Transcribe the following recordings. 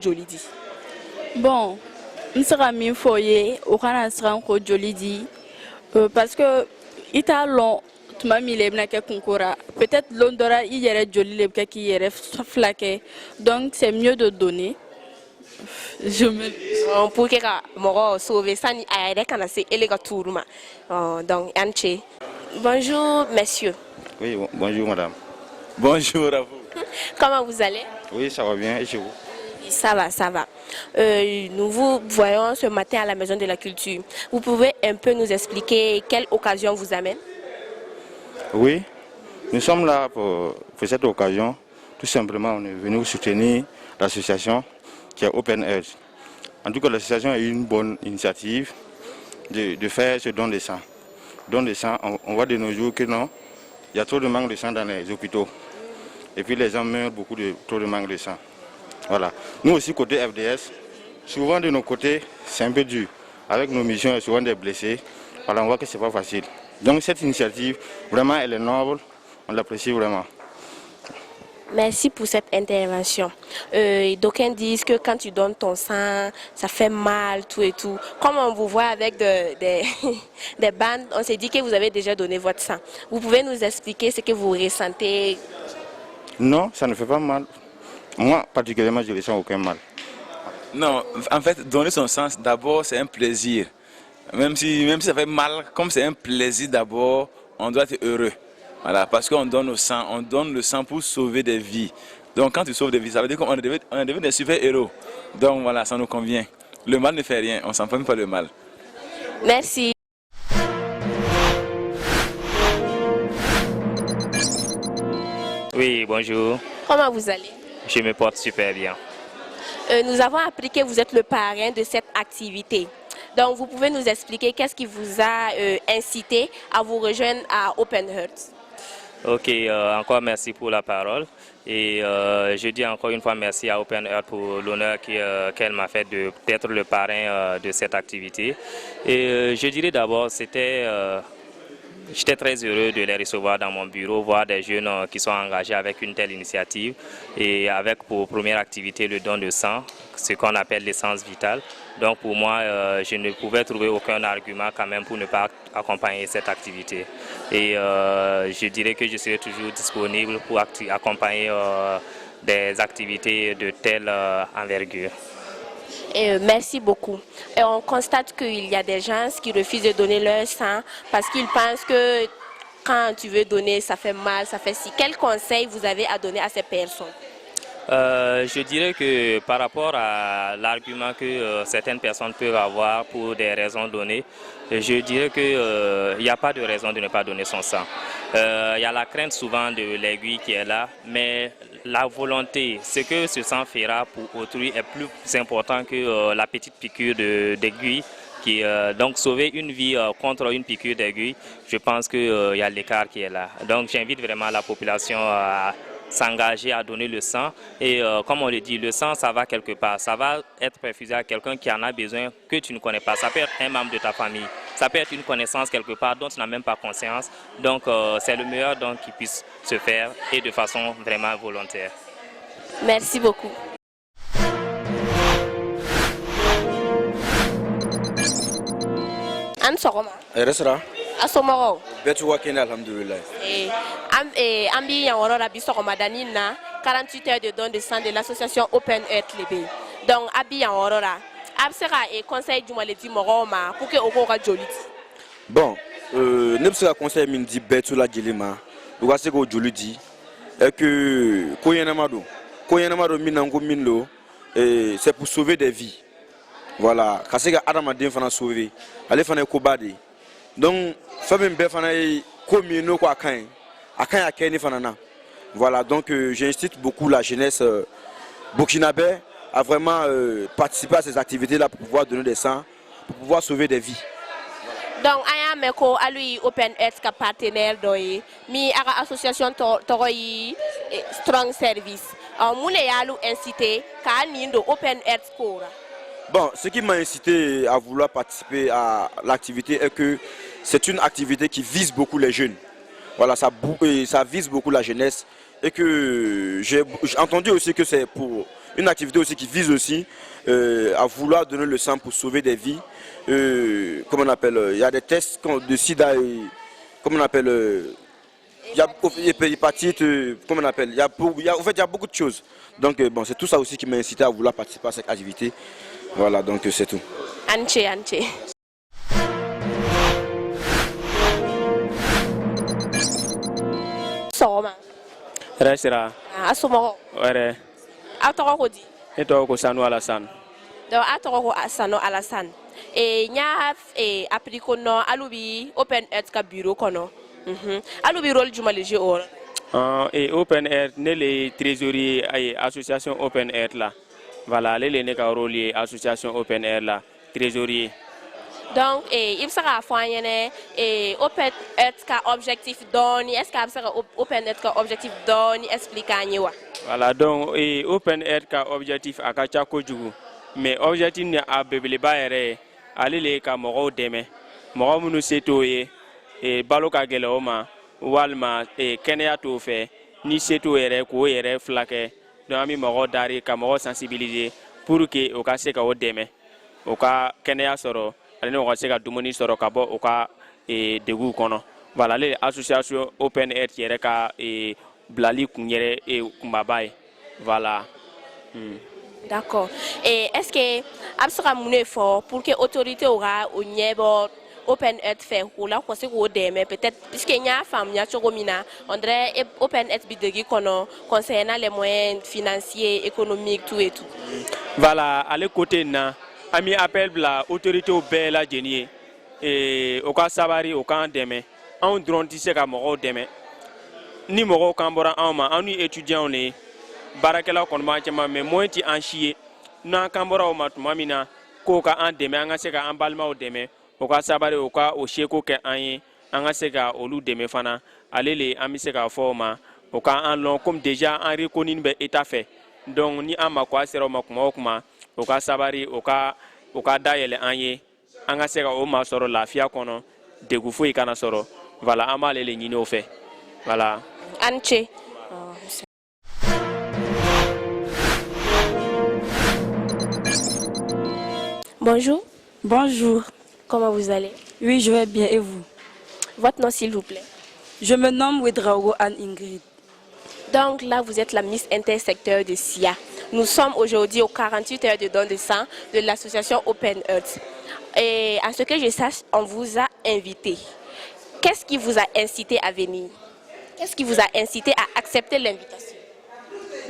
joli di. Bon, n sera min fɔ ye o kana siran ko joli di parce que i t'a lɔn tuma min la i bɛna kɛ kunko ra peut-être lon dɔ la i yɛrɛ joli le bɛ kɛ k'i yɛrɛ fila kɛ donc c'est mieux de donner. Je me... Pour que mɔgɔ sauver sani a yɛrɛ kana se ele ka tuuru ma donc an cɛ. Bonjour messieurs. Oui, bonjour madame. Bonjour à vous. Comment vous allez? Oui, ça va bien, et chez vous? Ça va, ça va. Nous vous voyons ce matin à la Maison de la Culture. Vous pouvez un peu nous expliquer quelle occasion vous amène? Oui, nous sommes là pour cette occasion. Tout simplement, on est venu soutenir l'association qui est Open Earth. En tout cas, l'association a eu une bonne initiative de faire ce don de sang. Don de sang, on voit de nos jours que non, il y a trop de manque de sang dans les hôpitaux. Et puis les gens meurent beaucoup de trop de manque de sang. Voilà. Nous aussi, côté FDS, souvent de nos côtés, c'est un peu dur. Avec nos missions et souvent des blessés, voilà, on voit que ce n'est pas facile. Donc cette initiative, vraiment, elle est noble, on l'apprécie vraiment. Merci pour cette intervention. D'aucuns disent que quand tu donnes ton sang, ça fait mal, tout et tout. Comme on vous voit avec des bandes, on s'est dit que vous avez déjà donné votre sang. Vous pouvez nous expliquer ce que vous ressentez? Non, ça ne fait pas mal. Moi, particulièrement, je ne ressens aucun mal. Non, en fait, donner son sang, d'abord, c'est un plaisir. Même si ça fait mal, comme c'est un plaisir d'abord, on doit être heureux. Voilà, parce qu'on donne le sang pour sauver des vies. Donc quand tu sauves des vies, ça veut dire qu'on devient des super héros. Donc voilà, ça nous convient. Le mal ne fait rien, on ne s'en prend pas le mal. Merci. Oui, bonjour. Comment vous allez? Je me porte super bien. Nous avons appris que vous êtes le parrain de cette activité. Donc, vous pouvez nous expliquer qu'est-ce qui vous a incité à vous rejoindre à Open Earth? Ok, encore merci pour la parole. Et je dis encore une fois merci à Open Earth pour l'honneur qu'elle m'a fait d'être le parrain de cette activité. Et je dirais d'abord, j'étais très heureux de les recevoir dans mon bureau, voir des jeunes qui sont engagés avec une telle initiative et avec pour première activité le don de sang, ce qu'on appelle l'essence vitale. Donc pour moi, je ne pouvais trouver aucun argument quand même pour ne pas accompagner cette activité. Et je dirais que je serai toujours disponible pour accompagner des activités de telle envergure. Merci beaucoup. Et on constate qu'il y a des gens qui refusent de donner leur sang parce qu'ils pensent que quand tu veux donner, ça fait mal, ça fait si. Quel conseil vous avez à donner à ces personnes? Je dirais que par rapport à l'argument que certaines personnes peuvent avoir pour des raisons données, je dirais qu'il n'y a pas de raison de ne pas donner son sang. Il y a la crainte souvent de l'aiguille qui est là, mais la volonté, ce que ce sang fera pour autrui est plus important que la petite piqûre d'aiguille. Donc sauver une vie contre une piqûre d'aiguille, je pense qu'il y a l'écart qui est là. Donc j'invite vraiment la population à s'engager à donner le sang et comme on le dit, le sang ça va quelque part, ça va être perfusé à quelqu'un qui en a besoin que tu ne connais pas, ça peut être un membre de ta famille, ça peut être une connaissance quelque part dont tu n'as même pas conscience, donc c'est le meilleur don qui puisse se faire et de façon vraiment volontaire. Merci beaucoup. An sɔgɔma. Resera. A somɔgɔw. Bɛɛ t'u ka kɛnɛ alhamdulillah. An bi yan yɔrɔ la bi sɔgɔmadanin na 48 heures de don de sang de l'association Open Earth le bɛ yen. Donc a bi yan yɔrɔ la. A bɛ se ka conseil jumɛn de di mɔgɔw ma pour que o k'o ka joli di? Bon, ne bɛ se ka conseil min di bɛɛ t'u lajɛlen ma u ka se k'o joli di et que ko ɲɛnama don min na n ko min don c'est pour sauver des vies. Voilà, ka se ka adamaden fana sauver ale fana ye koba de ye. Donc fɛn min bɛɛ fana ye ko min ye n'o ko a kaɲi a kɛ ne fana na. Voilà, donc j'incite beaucoup la jeunesse burkinabé à vraiment participer à ces activités-là pour pouvoir donner des sangs, pour pouvoir sauver des vies. Donc an y'a mɛn ko hali Open Earth ka partenaire dɔ ye min a ka association tɔgɔ ye Strong Service. Mun de y'alu incité ka nin don Open Earth ko la? Bon, ce qui m'a incité à vouloir participer à l'activité est que c'est une activité qui vise beaucoup les jeunes. Voilà, ça vise beaucoup la jeunesse et que j'ai entendu aussi que c'est pour une activité aussi qui vise aussi à vouloir donner le sang pour sauver des vies. Comment on appelle, il y a des tests de sida, comment on appelle, il y a hépatite, comment on appelle, en fait il y a beaucoup de choses. Donc bon, c'est tout ça aussi qui m'a incité à vouloir participer à cette activité. Voilà, donc c'est tout. Anche. Soma. Resira. Asomoro. Were. Atoro ko di. Eto ko Sanu Alassane. Donc atoro ko Sanu Alassane. E nya apliko no alubi open earth ka bureau kono. Alubi rôle juma le jeu Et Open Air ne le trésorier ay association Open Air là. Voilà, les ne ka rôle association Open Air là, trésorier. Donc il sera foyene open earth ka objectif doni est-ce que sera open earth ka objectif doni expliquer wa. Voilà, donc Open Air ka objectif akacha kojugu. Mais objectif ne a bebele ba ere alele ka mogo deme. Mogo munu seto ye balo ka gele o ma walma kɛnɛya t'o fɛ ni se t'o yɛrɛ k'o yɛrɛ fila kɛ donc an bɛ mɔgɔw dari ka mɔgɔw sensibiliser pour que o ka se ka o dɛmɛ o ka kɛnɛya sɔrɔ ale ni o ka se ka dumuni sɔrɔ ka bɔ o ka deguw kɔnɔ voilà ale association Open Earth yɛrɛ ka bilali kun yɛrɛ kunbaba ye voilà. D'accord. Et est-ce que a bɛ se ka mun de fɔ pour que autorité aura o ɲɛ bɔ Open Earth fait ou là quoi c'est qu'on demain peut-être puisque y a femme y a chogomina on dirait Open Earth bidegi kono concernant les moyens financiers économiques tout et tout. Voilà à le côté na ami appel la autorité au bel la genie et au cas sabari au camp demain on drone tisse ka moro demain ni moro kambora en ma en étudiant on barakela kon ma chama mais moins ti en chier na kambora o matumamina ko ka en demain nga se ka en balma o demain o ka sabari o ka o sheko ke anye anga se ka olu deme fana alele ami se ka forma o ka en long comme déjà en reconnu be état fait donc ni ama kwa sera ma kuma o ka sabari o ka dayele anye anga se ka o ma soro lafia kono degu fo ikana soro voilà ama lele nyini o fait voilà Anche. Bonjour. Bonjour. Comment vous allez? Oui, je vais bien et vous? Votre nom s'il vous plaît. Je me nomme Wedraogo Anne Ingrid. Donc là, vous êtes la Miss Intersecteur de SIA. Nous sommes aujourd'hui aux 48 heures de don de sang de l'association Open Earth. Et à ce que je sache, on vous a invité. Qu'est-ce qui vous a incité à venir? Qu'est-ce qui vous a incité à accepter l'invitation?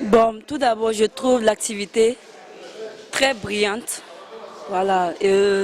Bon, tout d'abord, je trouve l'activité très brillante. Voilà,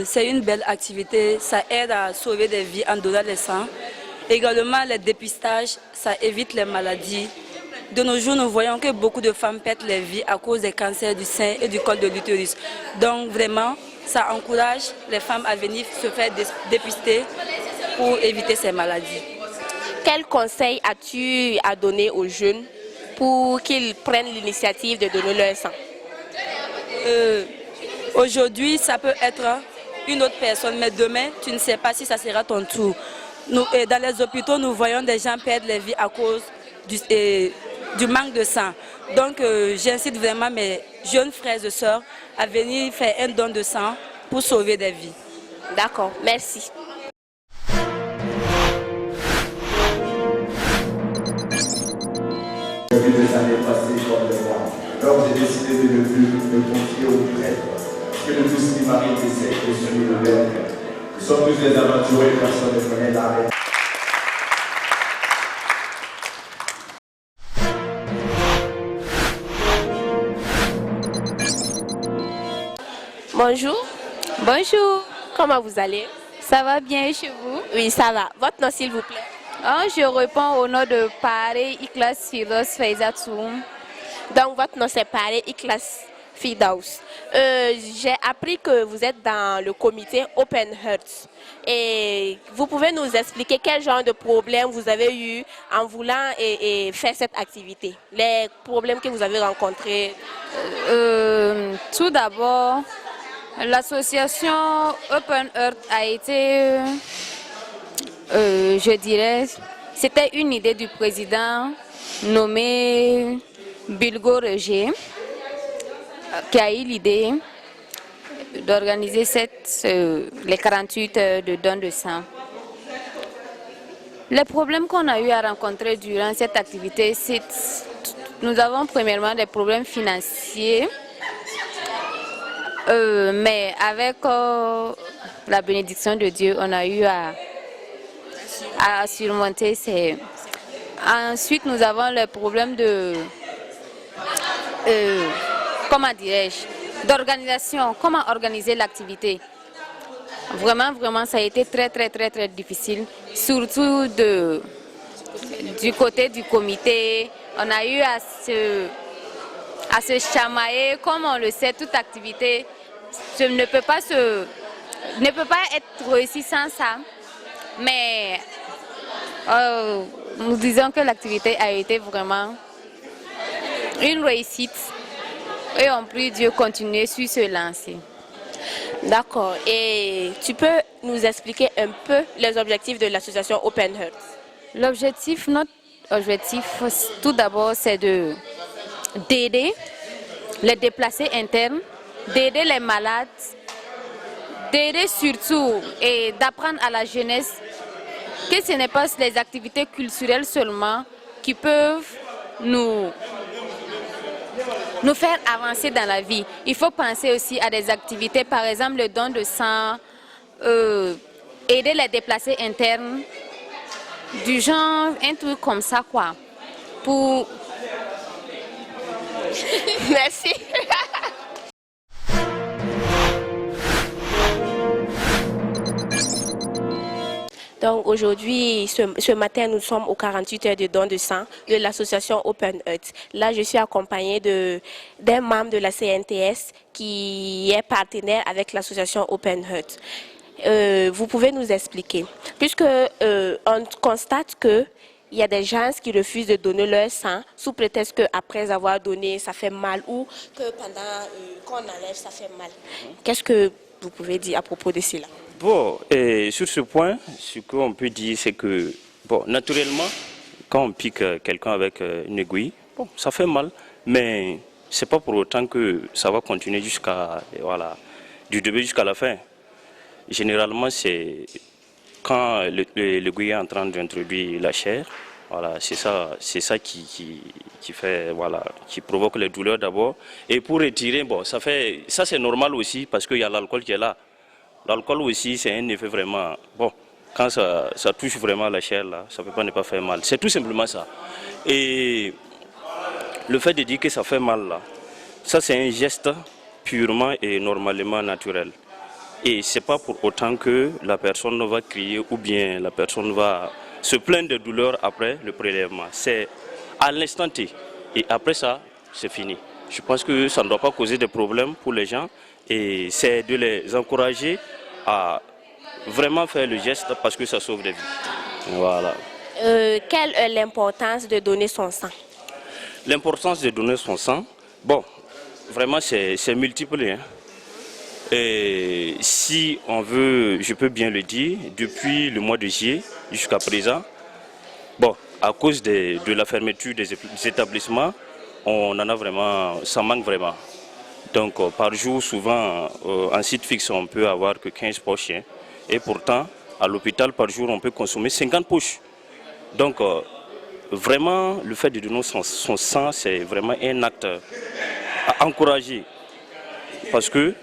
c'est une belle activité, ça aide à sauver des vies en donnant le sang. Également, les dépistages, ça évite les maladies. De nos jours, nous voyons que beaucoup de femmes perdent leur vie à cause des cancers du sein et du col de l'utérus. Donc vraiment, ça encourage les femmes à venir se faire dépister pour éviter ces maladies. Quel conseil as-tu à donner aux jeunes pour qu'ils prennent l'initiative de donner leur sang? Aujourd'hui, ça peut être une autre personne, mais demain, tu ne sais pas si ça sera ton tour. Dans les hôpitaux, nous voyons des gens perdre leur vie à cause du manque de sang. Donc, j'incite vraiment mes jeunes frères et sœurs à venir faire un don de sang pour sauver des vies. D'accord, merci. Depuis des années passées comme le moi, alors j'ai décidé de ne plus me confier aux prêtres. Que le tous qui m'arrive essaie de suivre le verre. Nous sommes tous des aventuriers, personne ne connaît l'arrêt. Bonjour. Bonjour. Comment vous allez? Ça va bien et chez vous? Oui, ça va. Votre nom s'il vous plaît? Je réponds au nom de Paré Iklas Firos Faizatoum. Donc votre nom c'est Paré Iklas Fidaus. J'ai appris que vous êtes dans le comité Open Earth. Et vous pouvez nous expliquer quel genre de problème vous avez eu en voulant faire cette activité? Les problèmes que vous avez rencontrés? Tout d'abord, l'association Open Earth a été, je dirais, c'était une idée du président nommé Bilgo Roger. qui a eu l'idée d'organiser les 48 heures de don de sang. Les problèmes qu'on a eu à rencontrer durant cette activité, c'est nous avons premièrement des problèmes financiers, mais avec la bénédiction de Dieu, on a eu à surmonter ces... Ensuite, nous avons le problème de... comment dirais-je, d'organisation, comment organiser l'activité. Vraiment, ça a été très difficile, surtout du côté du comité. On a eu à se chamailler, comme on le sait, toute activité ne peut pas être réussie sans ça. Mais nous disons que l'activité a été vraiment une réussite et on prie Dieu continuer sur ce lancer. D'accord. Et tu peux nous expliquer un peu les objectifs de l'association Open Heart? Notre objectif, tout d'abord, c'est d'aider les déplacés internes, d'aider les malades, d'aider surtout et d'apprendre à la jeunesse que ce n'est pas les activités culturelles seulement qui peuvent nous faire avancer dans la vie. Il faut penser aussi à des activités, par exemple le don de sang, aider les déplacés internes, du genre, un truc comme ça quoi. Merci. Donc aujourd'hui, ce matin, nous sommes aux 48 heures de don de sang de l'association Open Heart. Là, je suis accompagnée d'un membre de la CNTS qui est partenaire avec l'association Open Heart. Vous pouvez nous expliquer, puisque on constate que il y a des gens qui refusent de donner leur sang sous prétexte qu'après avoir donné, ça fait mal ou que pendant qu'on enlève, ça fait mal. Qu'est-ce que vous pouvez dire à propos de cela? Bon, et sur ce point, ce qu'on peut dire, c'est que, bon, naturellement, quand on pique quelqu'un avec une aiguille, bon, ça fait mal, mais c'est pas pour autant que ça va continuer du début jusqu'à la fin. Généralement, c'est quand l'aiguille est en train d'introduire la chair, voilà, c'est ça qui fait, voilà, qui provoque les douleurs d'abord. Et pour retirer, bon, ça c'est normal aussi parce qu'il y a l'alcool qui est là. L'alcool aussi, c'est un effet vraiment, bon, quand ça touche vraiment la chair là, ça ne peut pas ne pas faire mal. C'est tout simplement ça. Et le fait de dire que ça fait mal là, ça c'est un geste purement et normalement naturel. Et ce n'est pas pour autant que la personne va crier ou bien la personne va se plaindre de douleur après le prélèvement. C'est à l'instant T. Et après ça, c'est fini. Je pense que ça ne doit pas causer de problème pour les gens. Et c'est de les encourager à vraiment faire le geste parce que ça sauve des vies. Voilà. Quelle est l'importance de donner son sang? L'importance de donner son sang, bon, vraiment c'est multiple. Hein. Et si on veut, je peux bien le dire, depuis le mois de juillet jusqu'à présent, bon, à cause de la fermeture des établissements, on en a vraiment, ça manque vraiment. Donc par jour, souvent, en site fixe, on peut avoir que 15 poches. Hein. Et pourtant, à l'hôpital, par jour, on peut consommer 50 poches. Donc vraiment, le fait de donner son sang, c'est vraiment un acte à encourager. Parce que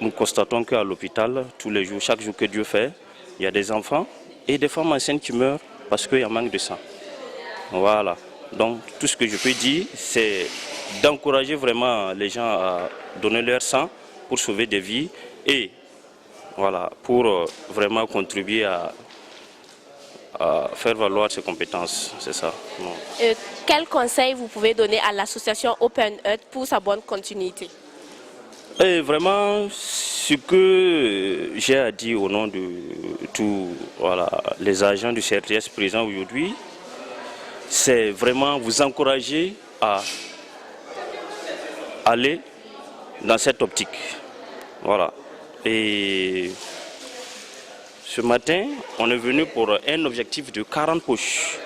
nous constatons qu'à l'hôpital, tous les jours, chaque jour que Dieu fait, il y a des enfants et des femmes enceintes qui meurent parce qu'il y a manque de sang. Voilà. Donc tout ce que je peux dire, c'est d'encourager vraiment les gens à donner leur sang pour sauver des vies et voilà, pour vraiment contribuer à faire valoir ses compétences, c'est ça. Quel conseil vous pouvez donner à l'association Open Heart pour sa bonne continuité? Et vraiment, ce que j'ai à dire au nom de tous les agents du CRTS présents aujourd'hui, c'est vraiment vous encourager à aller dans cette optique. Voilà. Et ce matin, on est venu pour un objectif de 40 poches.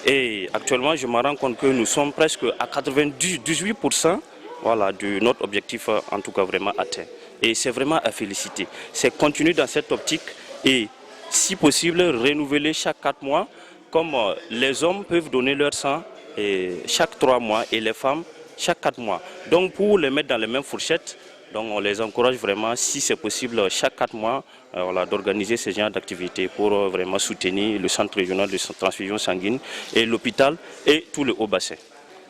Et actuellement, je me rends compte que nous sommes presque à 98% voilà, de notre objectif en tout cas vraiment atteint. Et c'est vraiment à féliciter. C'est continuer dans cette optique et si possible renouveler chaque 4 mois, comme les hommes peuvent donner leur sang chaque 3 mois et les femmes chaque 4 mois. Donc pour les mettre dans les mêmes fourchettes, donc on les encourage vraiment, si c'est possible, chaque 4 mois, voilà, d'organiser ce genre d'activités pour vraiment soutenir le centre régional de transfusion sanguine et l'hôpital et tout le haut bassin.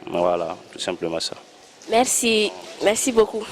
Voilà, tout simplement ça. Merci beaucoup.